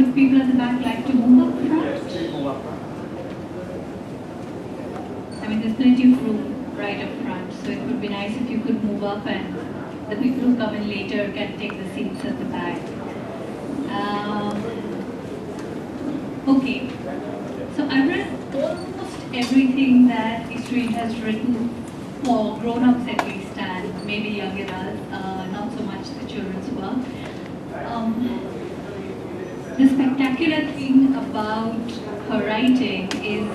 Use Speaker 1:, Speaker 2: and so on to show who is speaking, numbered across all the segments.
Speaker 1: if people at the back like to move up front. I mean, there's plenty of room right up front, so it would be nice if you could move up and the people who come in later can take the seats at the back. Okay, so I've read almost everything that Easterine has written for grown-ups at least, and maybe young adults, not so much the children's work. The spectacular thing about her writing is,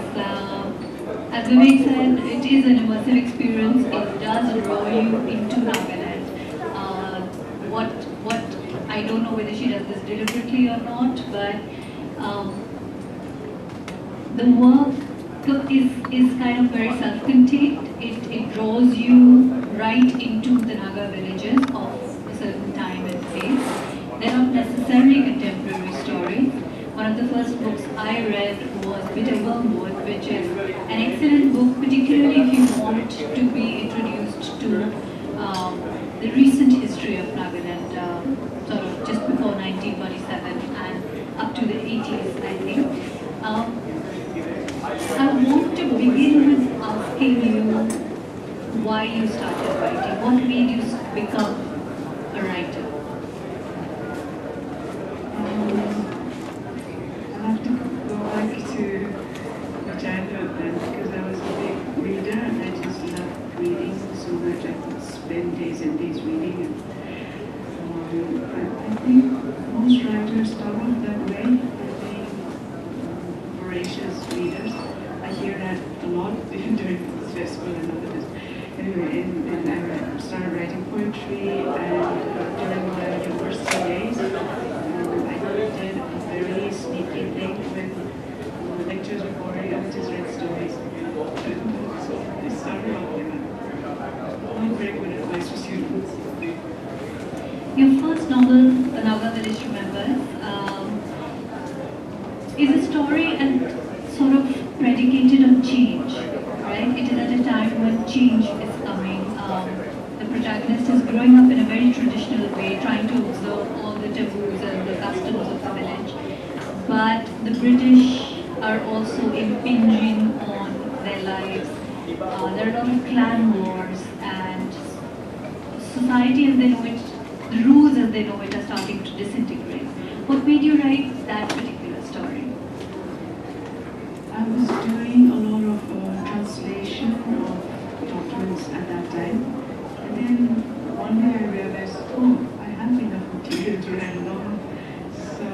Speaker 1: as Vivek said, it is an immersive experience. It does draw you into Nagaland. What I don't know whether she does this deliberately or not, but the work is kind of very self-contained. It draws you right into the Naga villages of a certain time and place. They're not necessarily contemporary stories. One of the first books I read was Bitter Wormwood, which is an excellent book, particularly if you want to be introduced to the recent history of Nagaland, sort of just before 1947 and up to the 80s, I think. I want to begin with asking you why you started writing. What made you become a writer?
Speaker 2: I have to go back to my childhood then, because I was a big reader and I just loved reading so much. I could spend days and days reading. And I think most writers start off that way, being voracious readers. I hear that a lot during this festival and other days. Anyway, and I started writing poetry, and during my university days, I did a very sneaky thing with lectures before I just read stories. So I started off with that. Not very good advice for students.
Speaker 1: Your first novel, The Naga Village Remembers, is a story and sort of predicated on change, right? It is at a time when change is coming. The protagonist is growing up in a very traditional way, trying to observe all the taboos and the customs of the village. But the British are also impinging on their lives. There are a lot of clan wars, and society as they know it, the rules as they know it, are starting to disintegrate. What made you write that particular story?
Speaker 2: I was doing a lot of translation of documents at that time, and then one day I realized, oh, I have enough material to write along, so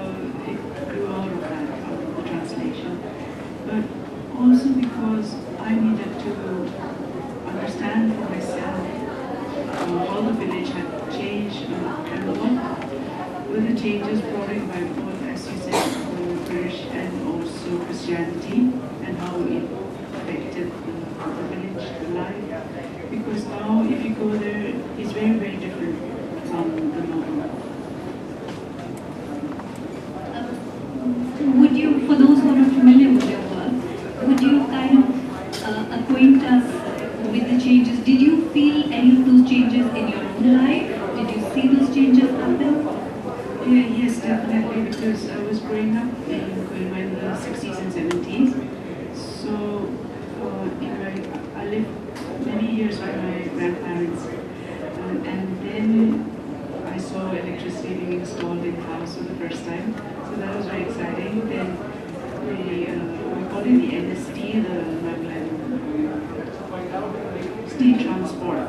Speaker 2: it grew out of that, out of the translation. But also because I needed to understand for myself how the village had changed and what were the changes brought in by both, as you said, the British and also Christianity, and how it affected the village life. Because now, if you go there, it's very, very different from the novel.
Speaker 1: Would you, for those who are not familiar with your work, would you kind of acquaint us with the changes? Did you feel any of those changes in your own life? Did you see those changes happen?
Speaker 2: Yes, definitely, because I was growing up in the 60s and 70s. So, I lived many years with my grandparents, and then I saw electricity being installed in the house for the first time. So that was very exciting. Then we call it the NST, the steam transport.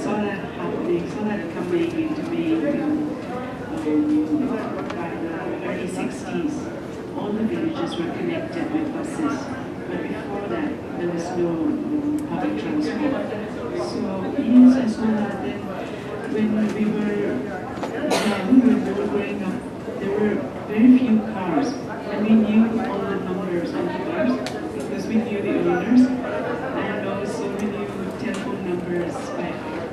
Speaker 2: Saw that happening, saw that coming into being. By the early 60s, all the villages were connected with buses, but before that, there was no public transport. So, yes, I saw that. Then, when we were young, when we were growing up, there were very few cars, and we knew all the numbers of the cars because we knew the owners, and also we knew telephone numbers by heart.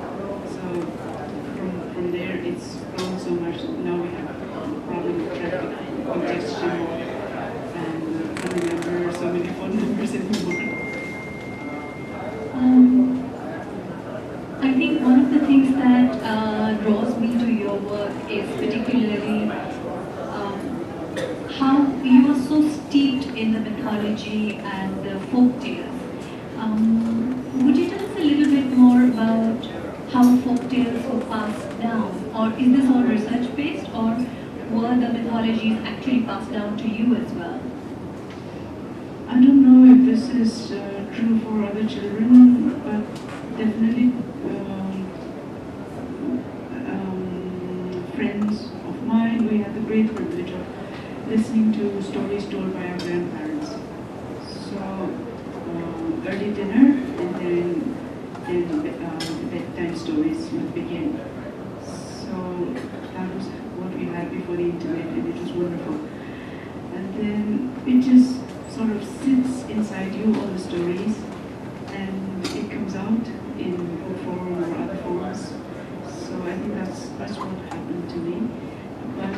Speaker 2: So, from there, it's grown so much. Now we have a problem with traffic congestion, and can't remember so many phone numbers anymore.
Speaker 1: I think one of the things that draws me to your work is particularly how mythology and the folk tales. Would you tell us a little bit more about how folk tales were passed down? Or is this all research based, or were the mythologies actually passed down to you as well?
Speaker 2: I don't know if this is true for other children, but definitely friends of mine, we had the great privilege of listening to stories told by our grandparents. So early dinner and then bedtime stories would begin. So that was what we had before the internet, and it was wonderful. And then it just sort of sits inside you, all the stories, and it comes out in book form or other forms. So I think that's what happened to me. But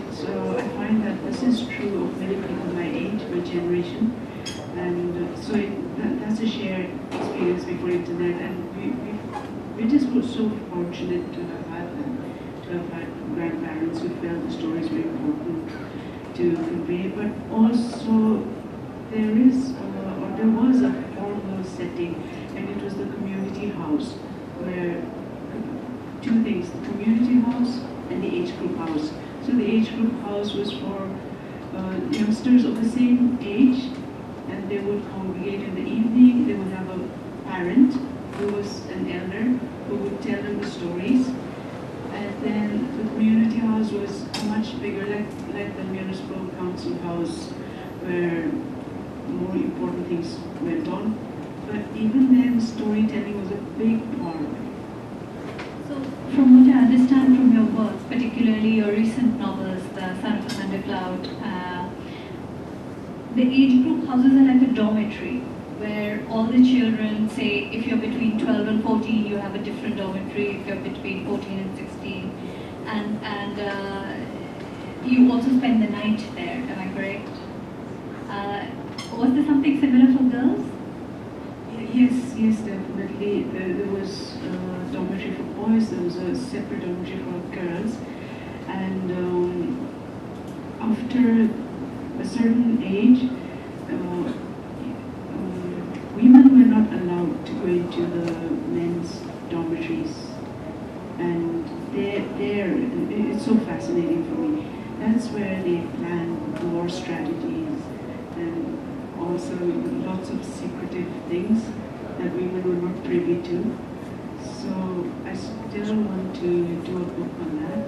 Speaker 2: I find that this is true of many people my age, my generation, and so that's a shared experience before internet, and we just were so fortunate to have had them, to have had grandparents who felt the stories were important to convey, but also there was a formal setting, and it was the community house, where two things, the community house and the age group house. So the age group house was for youngsters of the same age, and they would congregate in the evening. They would have a parent who was an elder who would tell them the stories. And then the community house was much bigger, like the municipal council house, where more important things went on. But even then, storytelling was a big part.
Speaker 1: So, from what I understand from your work, particularly your recent novels, The Son of a Thundercloud, the age group houses are like a dormitory, where all the children, say, if you're between 12 and 14, you have a different dormitory. If you're between 14 and 16, and you also spend the night there. Am I correct? Was there something similar for girls?
Speaker 2: Yes, definitely. There was a dormitory for boys, there was a separate dormitory for girls, and after a certain age, women were not allowed to go into the men's dormitories, and it's so fascinating for me. That's where they plan war strategies, and also lots of secretive things that women were not privy to. So I still want to do a book on that.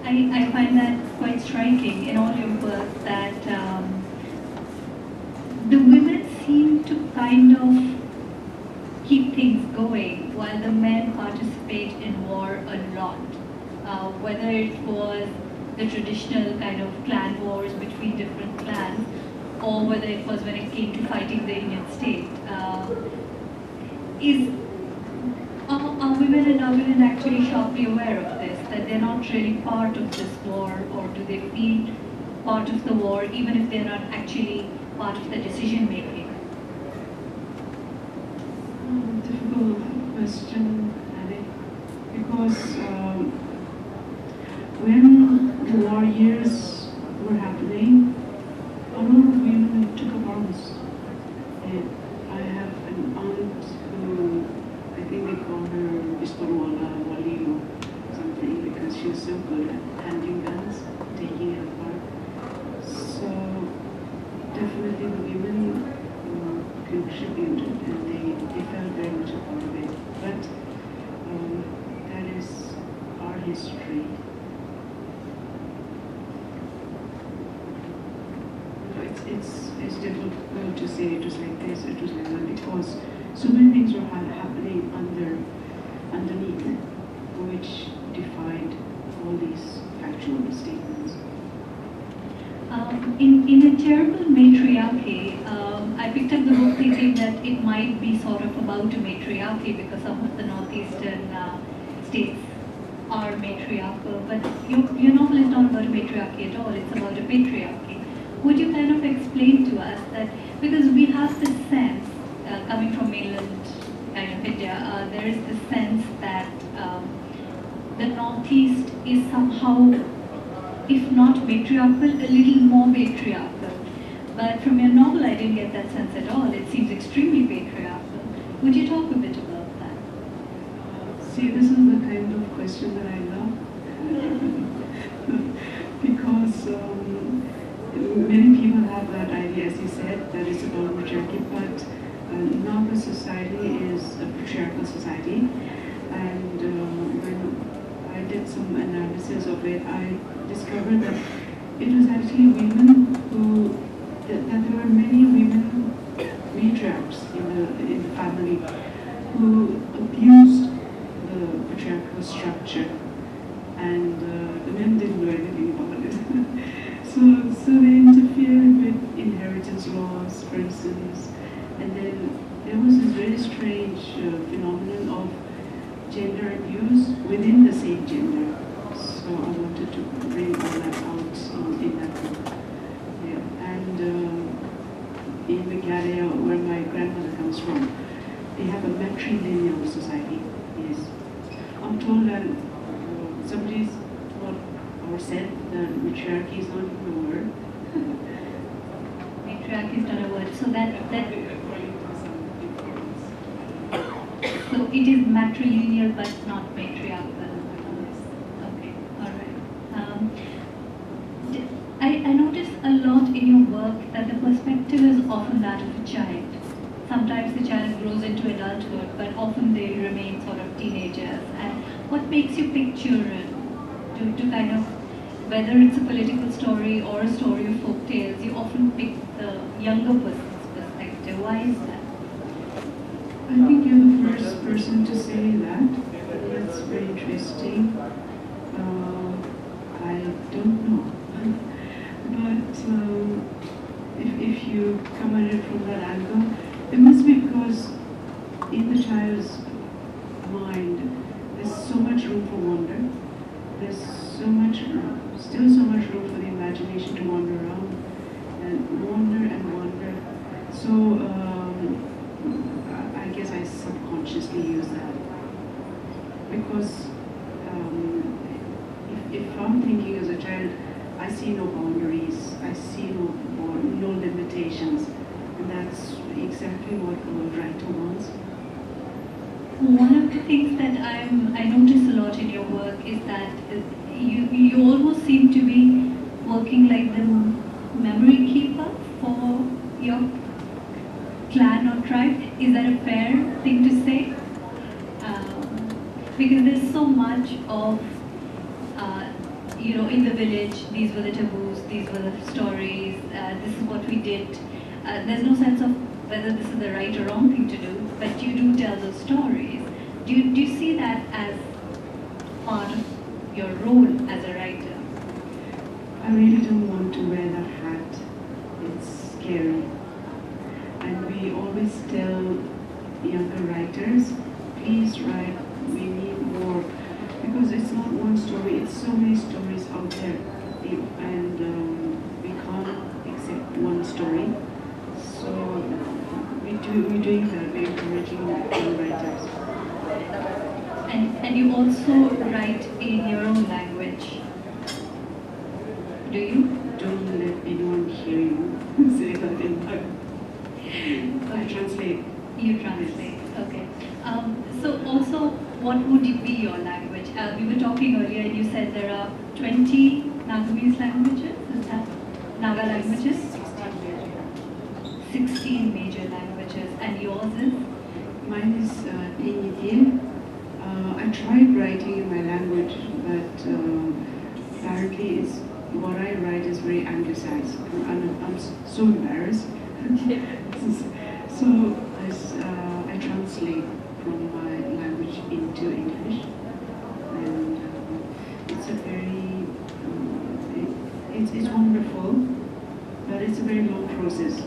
Speaker 1: I find that quite striking in all your work, that the women seem to kind of keep things going while the men participate in war a lot. Whether it was the traditional kind of clan wars between different clans, or whether it was when it came to fighting the Indian state. Are women and women actually sharply aware of this, that they're not really part of this war, or do they feel part of the war even if they're not actually part of the decision making?
Speaker 2: Difficult question, Annie, because when the war years were happening, a lot of women took up arms. And I have an aunt who, I think they call her Pistolwala Wali or something, because she was so good at handling guns, taking it apart. So definitely the women contributed, and they felt very much a part of it. But that is our history. It's difficult to say it was like this, it was like that, because so many things were happening underneath, which defied all these factual statements.
Speaker 1: In a terrible matriarchy, I picked up the book thinking that it might be sort of about a matriarchy, because some of the northeastern states are matriarchal, but your novel is not about a matriarchy at all, it's about a patriarchy. Would you kind of explain to us that, because we have this sense, coming from mainland kind of India, there is this sense that the Northeast is somehow, if not matriarchal, a little more patriarchal. But from your novel, I didn't get that sense at all. It seems extremely patriarchal. Would you talk a bit about that?
Speaker 2: See, this is the kind of question that I love. Because many people have that idea, as you said, that it's about patriarchy, but now the society is a patriarchal society. And when I did some analysis of it, I discovered that it was actually women who, that there were many women matriarchs in the family who abused the patriarchal structure, and the men didn't know anything about it. so they interfered with inheritance laws, for instance, and then there was this very strange phenomenon of gender abuse within the same gender. So I wanted to bring all that out in that book. Yeah. And in Meghalaya, where my grandmother comes from, they have a matrilineal society. Yes. I'm told that somebody's thought or said that matriarchy is not even a word.
Speaker 1: Patriarchy is not a word. So it is matrilineal but not patriarchal. Okay, all right. I notice a lot in your work that the perspective is often that of a child. Sometimes the child grows into adulthood, but often they remain sort of teenagers. And what makes you pick children to kind of, whether it's a political story or a story of folk tales, you often pick the younger person's perspective. Why is that?
Speaker 2: I think you're the first person to say that. That's very interesting. I don't know. But if you come at it from that angle, it must be because in the child's mind, there's so much room for wonder. There's still so much room for the imagination to wander around and wonder. So I guess I subconsciously use that because if I'm thinking as a child, I see no boundaries, I see no limitations, and that's exactly what a writer wants.
Speaker 1: One of the things that I notice a lot in your work is that you almost seem to be working like the memory keeper for your clan or tribe. Is that a fair thing to say? Because there's so much of, in the village, these were the taboos, these were the stories, this is what we did. There's no sense of whether this is the right or wrong thing to do, but you do tell those stories. Do you see that as part of your role as a writer?
Speaker 2: I really don't want to wear that hat. It's scary. And we always tell younger writers, please write, we need more. Because it's not one story, it's so many stories out there. And we can't accept one story. So we're doing that, we're encouraging young writers.
Speaker 1: And you also write in your own language. Do you?
Speaker 2: Don't let anyone hear you say that in I translate.
Speaker 1: You translate, okay. So also, what would be your language? We were talking earlier and you said there are 20 Nagamese languages, is that Naga languages? 16 major languages, and yours is?
Speaker 2: Mine is Inidil. I tried writing in my language, but apparently what I write is very anglicized. I'm so embarrassed. So I translate from my language into English, and it's a very, it's wonderful, but it's a very long process,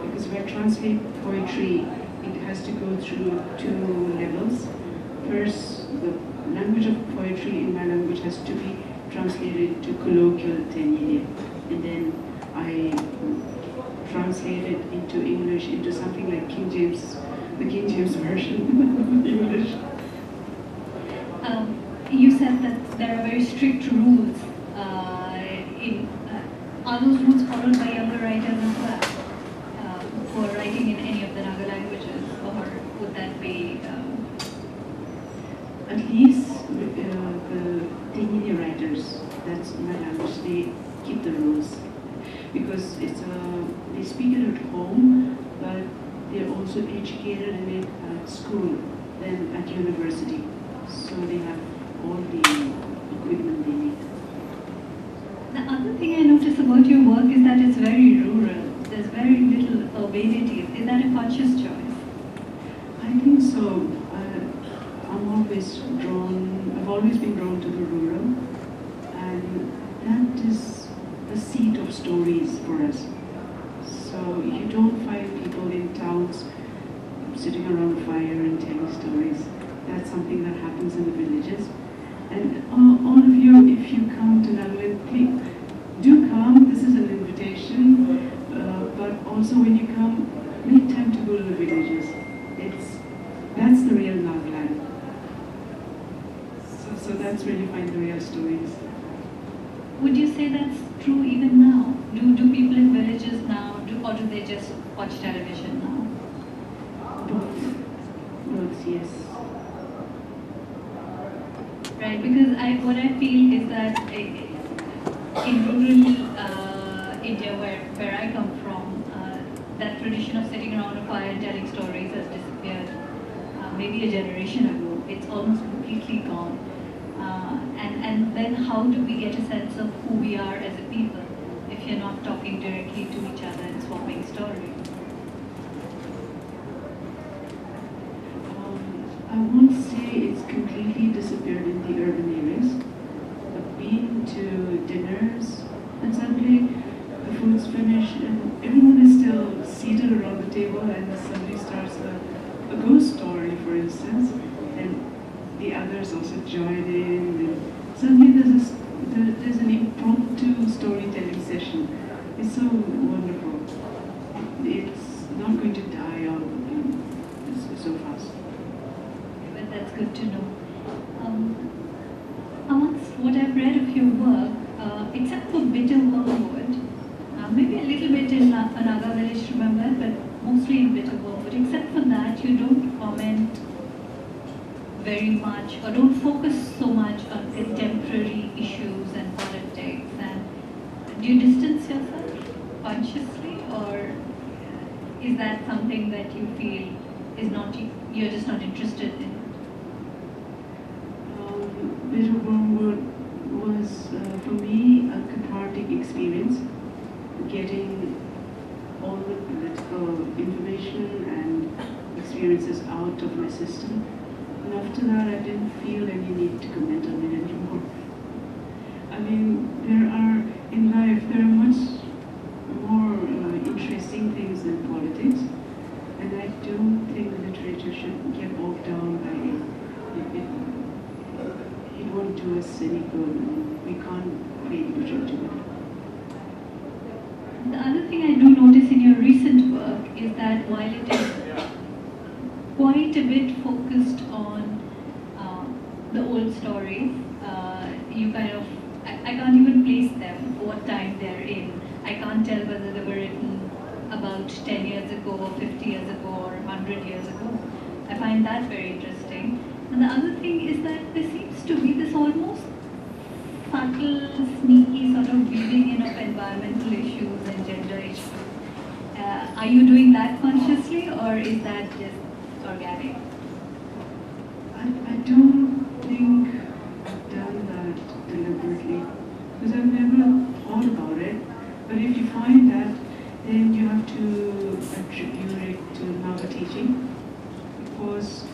Speaker 2: because if I translate poetry, it has to go through 2 levels. First, the language of poetry in my language has to be translated to colloquial Tenye, and then I translate it into English, into something like King James, the King James version of English.
Speaker 1: You said that there are very strict rules. Are those rules followed by younger writers as well? anything in any of the Naga languages, or would that be?
Speaker 2: At least the Tingini writers, that's my language, they keep the rules. Because they speak it at home, but they're also educated in it at school, then at university. So they have all the equipment they need.
Speaker 1: The other thing I notice about your work is that it's very rural. There's very little urbanity. Is that a conscious choice?
Speaker 2: I think so. I've always been drawn to the rural, and that is the seat of stories for us. So you don't find people in towns sitting around a fire and telling stories. That's something that happens in the villages. And all of you, if you come to Nagaland, please do come. This is an invitation. But also when you come, make time to go to the villages. That's the real Nagaland. So that's where you find the real stories.
Speaker 1: Would you say that's true even now? Do people in villages now, or do they just watch television now?
Speaker 2: Both, yes.
Speaker 1: Right, because what I feel is that in rural India, where I come from, that tradition of sitting around a fire and telling stories has disappeared. Maybe a generation ago, it's almost completely gone. And then how do we get a sense of who we are as a people if you're not talking directly to each other and swapping stories?
Speaker 2: I won't say it's completely disappeared in the urban areas. I've been to dinners and suddenly the food's finished and everyone is still seated around the table and somebody starts a ghost story, for instance, and the others also join in. And suddenly there's an impromptu storytelling session. It's so wonderful. It's not going to die out so fast.
Speaker 1: Well, that's good to know. Amongst what I've read of your work, except for Bitter Wormwood, maybe a little bit in Naga Village, remember, but mostly in Bitter Wormwood. Except for that, you don't comment very much or don't focus so much on contemporary issues and politics. And do you distance yourself consciously, or is that something that you feel is not, you're just not interested in?
Speaker 2: Bitter Wormwood was, for me, a cathartic experience, getting all the political information and experiences out of my system. And after that, I didn't feel any need to comment on it anymore. I mean, in life, there are much more interesting things than politics. And I don't think literature should get bogged down by it. It won't do us any good. We can't pay attention to it.
Speaker 1: The other thing I do notice in your recent work is that while it is quite a bit focused on the old stories, you kind of, I can't even place them, what time they're in. I can't tell whether they were written about 10 years ago, or 50 years ago, or 100 years ago. I find that very interesting. And the other thing is that there seems to be this almost subtle, sneaky sort of weaving in of environmental issues and gender issues. Are you doing that consciously, or is that just organic?
Speaker 2: I don't think I've done that deliberately, because I've never thought about it. But if you find that, then you have to attribute it to Naga teaching, because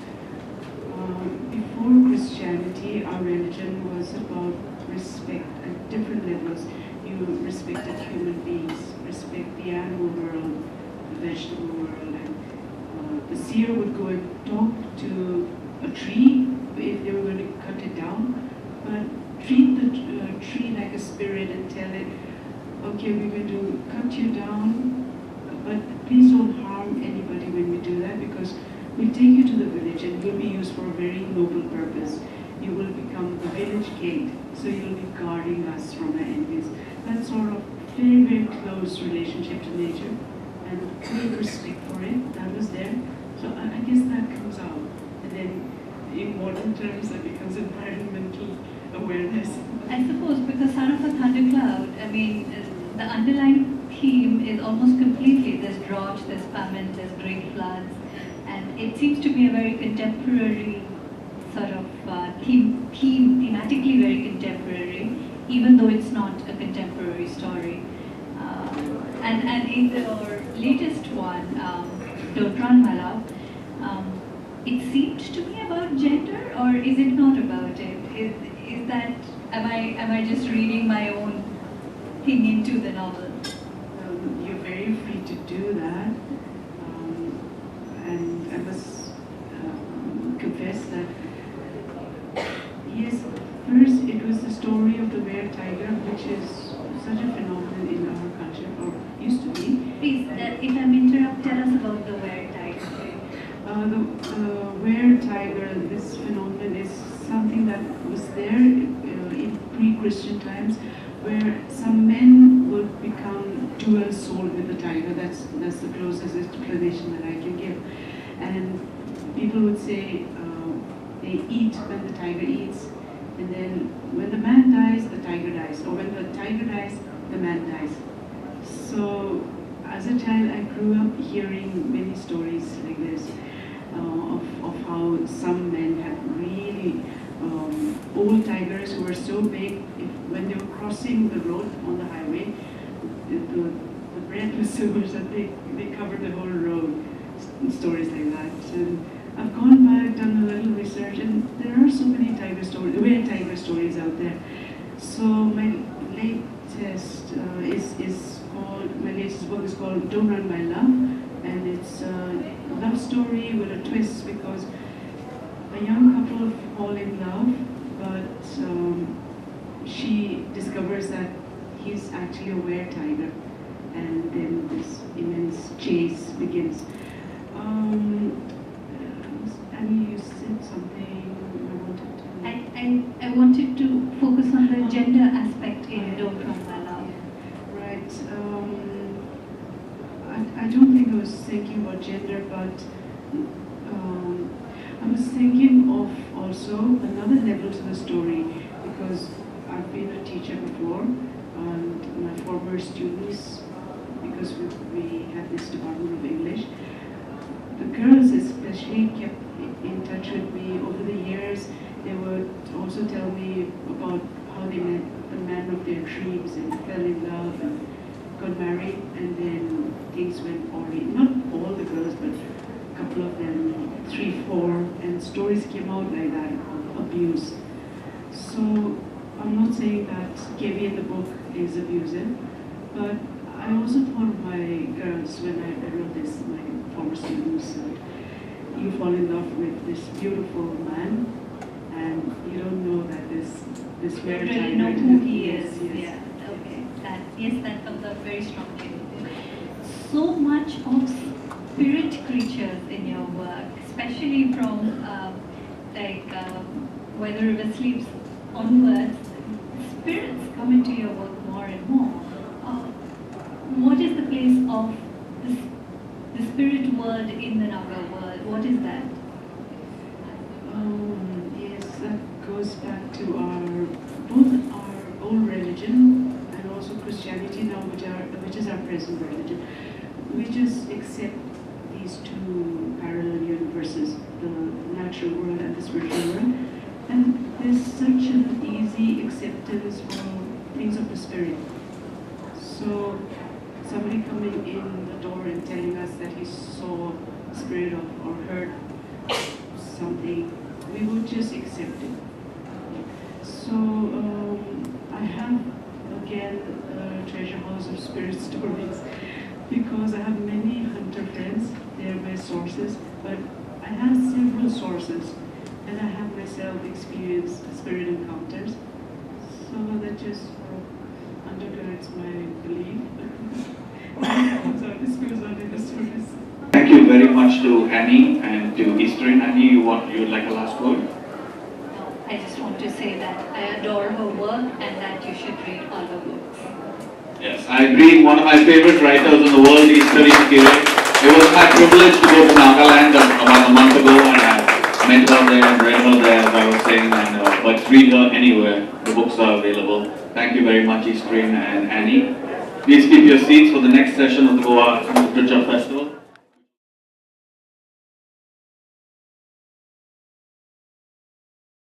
Speaker 2: before Christianity, our religion was about respect at different levels. You respected human beings, respect the animal world, the vegetable world, and the seer would go and talk to a tree if they were going to cut it down, but treat the tree like a spirit and tell it, okay, we're going to cut you down, but please don't harm anybody when we do that, because we'll take you to the village and you'll be used for a very noble purpose. You will become the village gate, so you'll be guarding us from our enemies. That sort of very, very close relationship to nature. and great respect for it. That was there. So I guess that comes out. And then in modern terms, that becomes environmental awareness.
Speaker 1: I suppose because Son of a Thundercloud, I mean, the underlying theme is almost completely there's drought, there's famine, there's great floods, and it seems to be a very contemporary sort of thematically very contemporary, even though it's not a contemporary story. And in your latest one, Don't Run, My Love, it seemed to be about gender, or is it not about it? Is that, am I just reading my own thing into the novel?
Speaker 2: You're very free to do that. And I must confess that, yes, first it was the story of the were-tiger, which is such a phenomenon in our culture, or used to be.
Speaker 1: Please, if I'm interrupt, tell us about the were-tiger.
Speaker 2: The were-tiger, this phenomenon is something that was there in pre-Christian times, where some men would become dual-souled with the tiger. That's the closest explanation that I can give. And people would say they eat when the tiger eats, and then when the man dies, the tiger dies, or when the tiger dies, the man dies. So as a child, I grew up hearing many stories like this of how some men had really old tigers who were so big, when they were crossing the road on the highway, the breath was so much that they covered the whole road. Stories like that. And I've gone back, done a little research, and there are so many tiger stories, were-tiger stories out there. So my latest book is called Don't Run, My Love, and it's a love story with a twist, because a young couple fall in love, but she discovers that he's actually a were-tiger, and then this immense chase begins. Annie, you said something
Speaker 1: I wanted to focus on the gender aspect in Don't Run, My Love.
Speaker 2: Right. I don't think I was thinking about gender, but I was thinking of also another level to the story, because I've been a teacher before, and my former students, because we had this department of English, the girls especially kept in touch with me over the years. They would also tell me about how they met the man of their dreams and fell in love and got married, and then things went poorly. Not all the girls, but a couple of them, 3, 4, and stories came out like that of abuse. So I'm not saying that KB in the book is abusive, but I also thought of my girls when I wrote this, my former students. You fall in love with this beautiful man, and you don't know that this
Speaker 1: You
Speaker 2: very
Speaker 1: really know who he is. Yeah. Okay. That comes out very strongly. So much of spirit creatures in your work, especially from Where the River Sleeps onwards, spirits come into your work more and more. What is the place of the spirit world in the Naga world? What is that?
Speaker 2: Yes, that goes back to both our old religion and also Christianity now, which is our present religion. We just accept these two parallel universes, the natural world and the spiritual world, and there's such an easy acceptance for things of the spirit. So somebody coming in the door and telling us that he saw a spirit or heard something, we would just accept it. So I have, again, a treasure house of spirit stories, because I have many hunter friends. They're my sources, but I have several sources, and I have myself experienced spirit encounters. So that just undergirds my belief. So this goes on in the stories.
Speaker 3: Thank you very much to Annie and to Eastern. Annie, you would like a last word?
Speaker 1: No, I just want to say that I adore her work and that you should read all her books.
Speaker 3: Yes, I agree. One of my favorite writers in the world is Easterine Kire. It was my privilege to go to Nagaland about a month ago, and I met her there and read her there, as I was saying, and but read her anywhere. The books are available. Thank you very much, Easterine and Annie. Please keep your seats for the next session of the Goa Literature Festival.